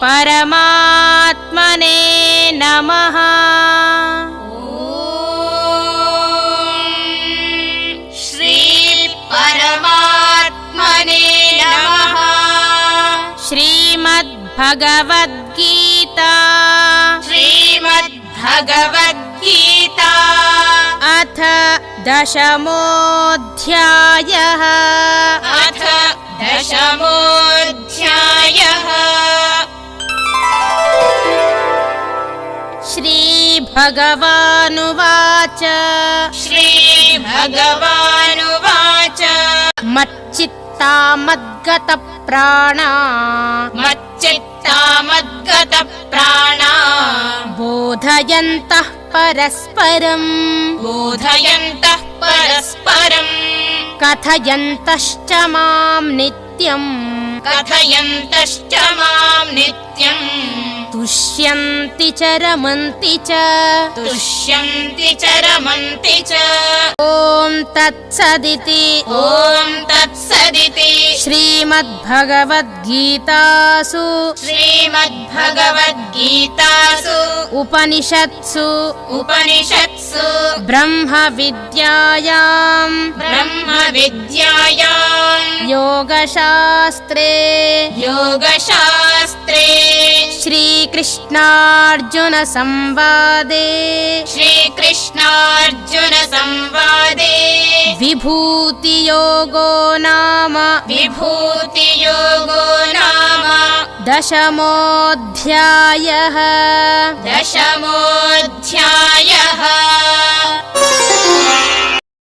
परमात्मने नमः। श्री परमात्मने नमः। श्रीमद्भगवद्गीता श्रीमद्भगवद्गीता अथ दशमोऽध्यायः। अथ दशमोऽध्यायः। श्रीभगवानुवाच श्रीभगवानुवाच मच्चित्ता मद्गतप्राणा मच्चित्ता मद्गतप्राणा बोधयन्तः परस्परम् बोधयन्तः परस्परम् कथयन्तश्च मां नित्यम् कथयन्तश्च मां नित्यम् तुष्यन्ति च रमन्ति च तुष्यन्ति च रमन्ति च। ॐ तत्सदिति ॐ तत्सदिति श्रीमद्भगवद्गीतासु श्रीमद्भगवद्गीतासु उपनिषत्सु उपनिषत्सु ब्रह्मविद्यायां ब्रह्मविद्यायां योगशास्त्रे योगशास्त्रे श्रीकृष्णार्जुनसंवादे श्रीकृष्णार्जुनसंवादे विभूतियोगो नाम विभूतियोगो नाम दशमोऽध्यायः। दशमोऽध्यायः।